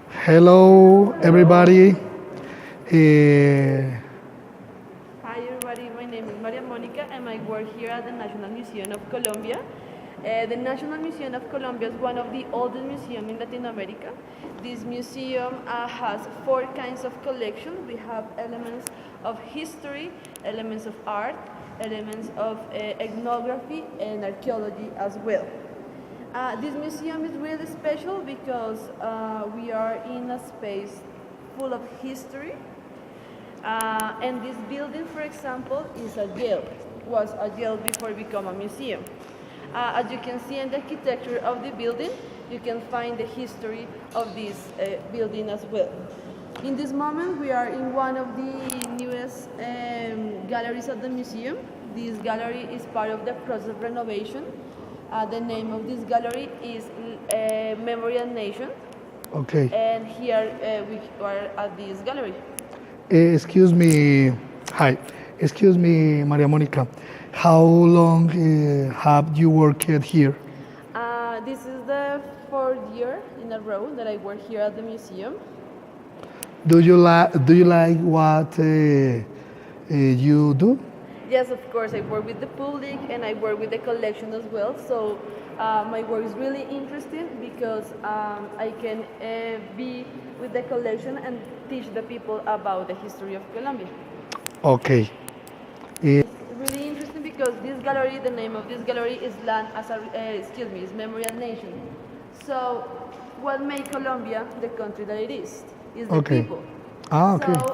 Hello, everybody. Hi everybody, my name is Maria Monica and I work here at the National Museum of Colombia. The National Museum of Colombia is one of the oldest museums in Latin America. This museum has four kinds of collections. We have elements of history, elements of art, elements of ethnography and archaeology as well. This museum is really special because we are in a space full of history. And this building, for example, is a jail, was a jail before it became a museum. As you can see in the architecture of the building, you can find the history of this building as well. In this moment, we are in one of the newest galleries of the museum. This gallery is part of the process of renovation. The name of this gallery is Memory and Nation. Okay. And here we are at this gallery. Excuse me. Hi. Excuse me, Maria Monica. How long have you worked here? This is the fourth year in a row that I work here at the museum. Do you like what you do? Yes, of course, I work with the public and I work with the collection as well. So my work is really interesting because I can be with the collection and teach the people about the history of Colombia. Okay. It's really interesting because this gallery, the name of this gallery is Land as a, is Memory and Nation. So what made Colombia the country that it is the Okay. people. Okay. So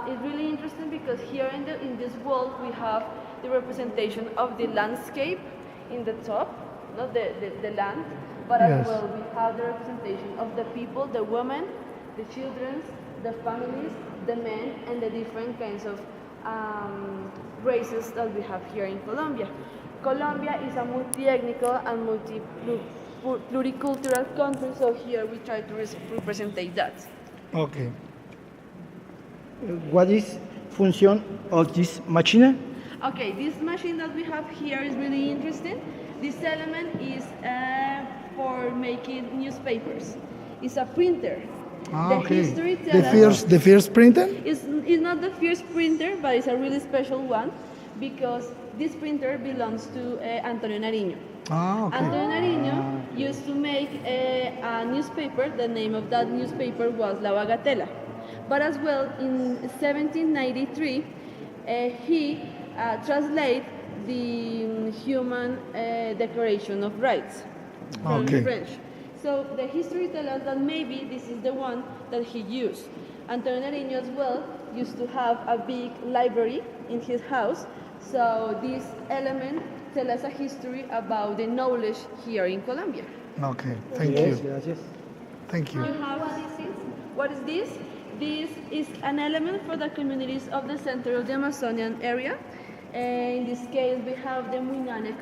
it's really interesting because here in this wall we have the representation of the landscape in the top, not the land, but Yes. as well we have the representation of the people, the women, the children, the families, the men, and the different kinds of races that we have here in Colombia. Colombia is a multi-ethnical and pluricultural country, so here we try to represent that. Okay. What is function of this machine? Okay, this machine that we have here is really interesting. This element is for making newspapers. It's a printer. The Okay. history The tells us first printer? it's not the first printer, but it's a really special one because this printer belongs to Antonio Nariño. Okay. Antonio Nariño used to make a newspaper. The name of that newspaper was La Bagatela. But as well, in 1793, he translated the Human Declaration of Rights from Okay. French. So the history tells us that maybe this is the one that he used. Antonio Nariño as well used to have a big library in his house. So this element tells us a history about the knowledge here in Colombia. Okay. Thank Yes, you. gracias. Thank you. You have what is this? This is an element for the communities of the center of the Amazonian area. In this case, we have the Muinane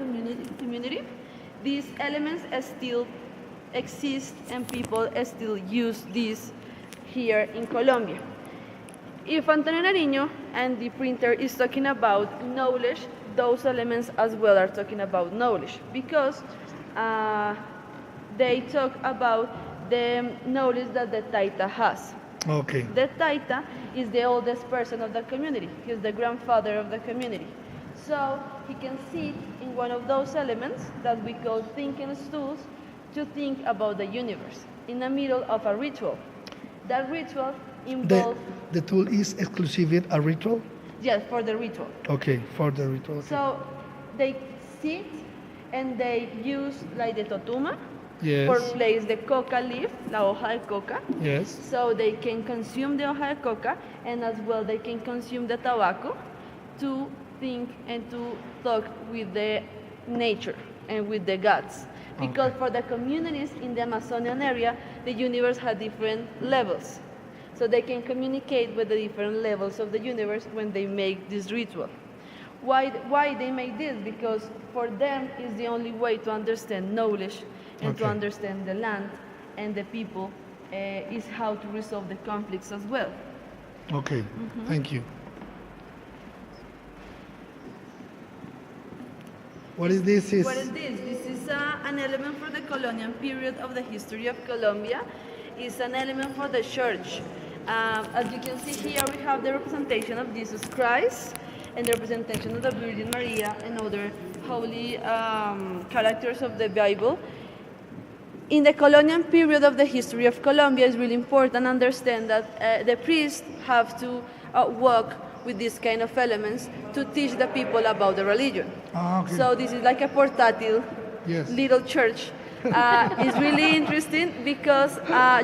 community. These elements still exist and people still use this here in Colombia. If Antonio Nariño and the printer is talking about knowledge, those elements as well are talking about knowledge because they talk about the knowledge that the Taita has. Okay. The Taita is the oldest person of the community. He's the grandfather of the community. So he can sit in one of those elements that we call thinking stools to think about the universe in the middle of a ritual. That ritual The, involves, the tool is exclusive a ritual? yes, for the ritual. Okay, for the ritual. Okay. So they sit and they use like the totuma Yes. for place the coca leaf, la hoja de coca. Yes. So they can consume the hoja de coca and as well they can consume the tobacco to think and to talk with the nature and with the gods. Because Okay. for the communities in the Amazonian area, the universe has different levels. So they can communicate with the different levels of the universe when they make this ritual. Why they make this? Because for them it's the only way to understand knowledge and to Okay. understand the land and the people is how to resolve the conflicts as well. Okay. Thank you. What is this? What is this? This is an element for the colonial period of the history of Colombia. is an element for the church. As you can see here, we have the representation of Jesus Christ and the representation of the Virgin Maria and other holy characters of the Bible. In the colonial period of the history of Colombia, it's really important to understand that the priests have to work with these kind of elements to teach the people about the religion. Okay. So this is like a portátil Yes. little church. It's really interesting because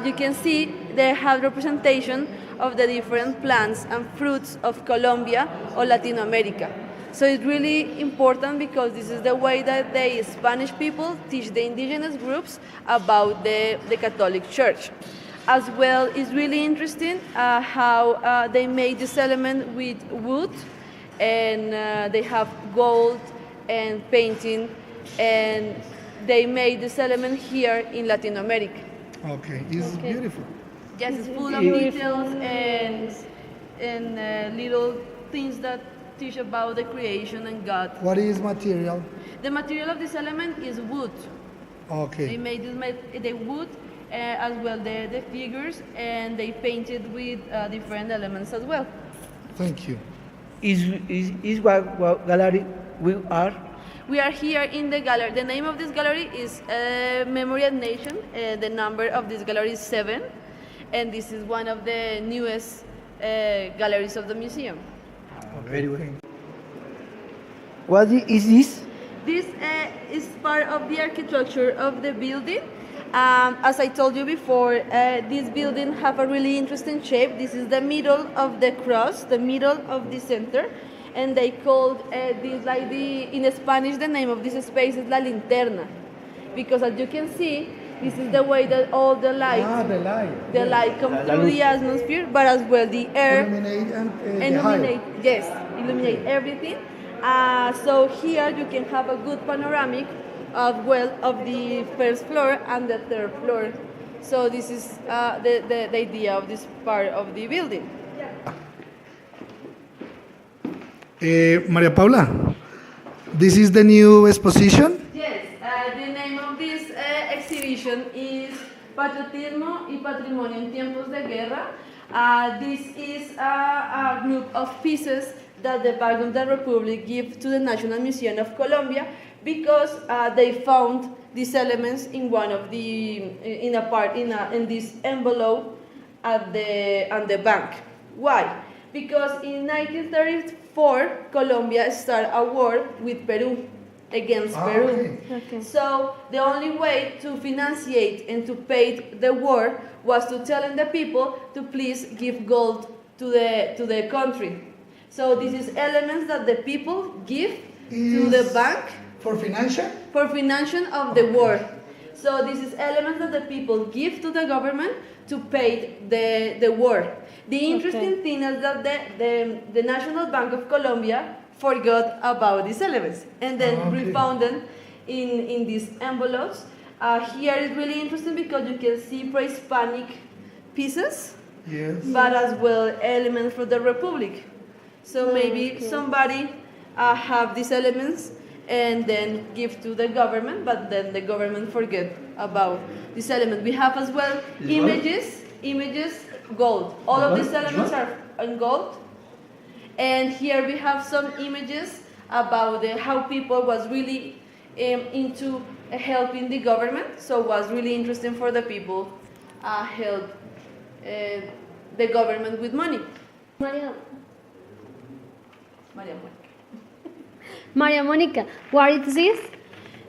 you can see they have representation of the different plants and fruits of Colombia or Latin America. So it's really important because this is the way that the Spanish people teach the indigenous groups about the Catholic Church. As well, it's really interesting how they made this element with wood, and they have gold and painting, and they made this element here in Latin America. Okay, it's beautiful. Yes, it's full of details and little things that teach about the creation and God. What is material? The material of this element is wood. They Okay. made the wood as well the figures, and they painted with different elements as well. Thank you. Is what gallery we are? We are here in the gallery. The name of this gallery is Memory and Nation. The number of this gallery is 7, and this is one of the newest galleries of the museum. Very well. What is this? This is part of the architecture of the building. As I told you before, this building have a really interesting shape. This is the middle of the cross, the middle of the center, and they called this like in Spanish the name of this space is la linterna, because as you can see, this is the way that all the light, the light. the light come through the atmosphere, but as well the air Illuminate and illuminate, yes, illuminate everything. So here you can have a good panoramic as well of the first floor and the third floor. So this is the idea of this part of the building. Maria Paula, this is the new exposition? Yes, the name of this exhibition is Patriotismo y Patrimonio en Tiempos de Guerra. This is a group of pieces that the Bank of the Republic give to the National Museum of Colombia because they found these elements in one of the in this envelope at the bank. Why? Because in 1934 Colombia started a war with Peru against Peru. Okay. So the only way to financiate and to pay the war was to tell the people to please give gold to the country. So this is elements that the people give to the bank For financial? for financing of the war. So this is elements that the people give to the government to pay the war. The interesting thing is that the National Bank of Colombia forgot about these elements and then refound them in these envelopes. Here is really interesting because you can see pre-Hispanic pieces, Yes. but as well elements from the Republic. So maybe somebody have these elements and then give to the government, but then the government forget about this element. We have as well images, gold. All of these elements are in gold. And here we have some images about how people was really into helping the government. So it was really interesting for the people help the government with money. Maria Monica, what is this?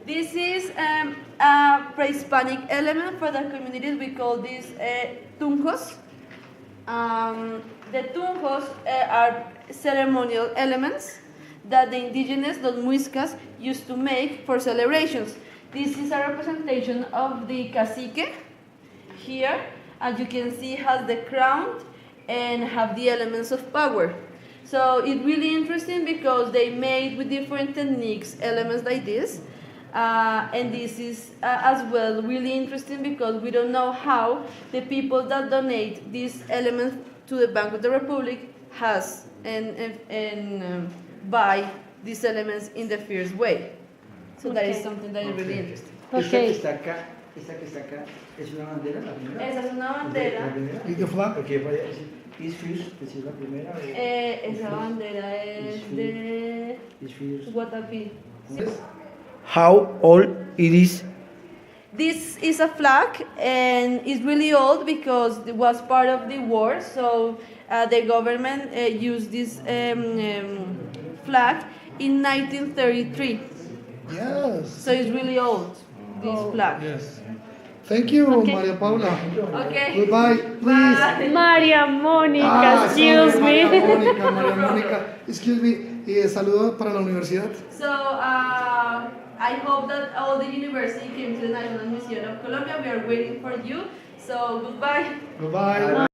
This is a pre-Hispanic element for the communities. We call these tuncos. The tuncos are ceremonial elements that the indigenous, los muiscas, used to make for celebrations. This is a representation of the cacique. Here, as you can see, has the crown and have the elements of power. So it's really interesting because they made with different techniques elements like this. And this is as well really interesting because we don't know how the people that donate these elements to the Bank of the Republic has and buy these elements in the first way. So that is something that is really interesting. Okay. Esta que está acá esta que está acá, ¿es una bandera la primera? Esa es una ¿La bandera. primera? Is the flag? Porque vaya, is first, esa es la primera. Esa bandera es de Is first. Guatapí. How old it is? This is a flag and it's really old because it was part of the war. So the government used this flag in 1933. Yes. So it's really old, this flag. Yes. Thank you, Maria Paula. Okay. Goodbye, please. Bye. Maria Monica, Ah, excuse sorry, me. Maria Mónica, Maria Mónica. Excuse me. Saludo para la universidad. So I hope that all the university came to the National Museum of Colombia. We are waiting for you. So goodbye. Goodbye.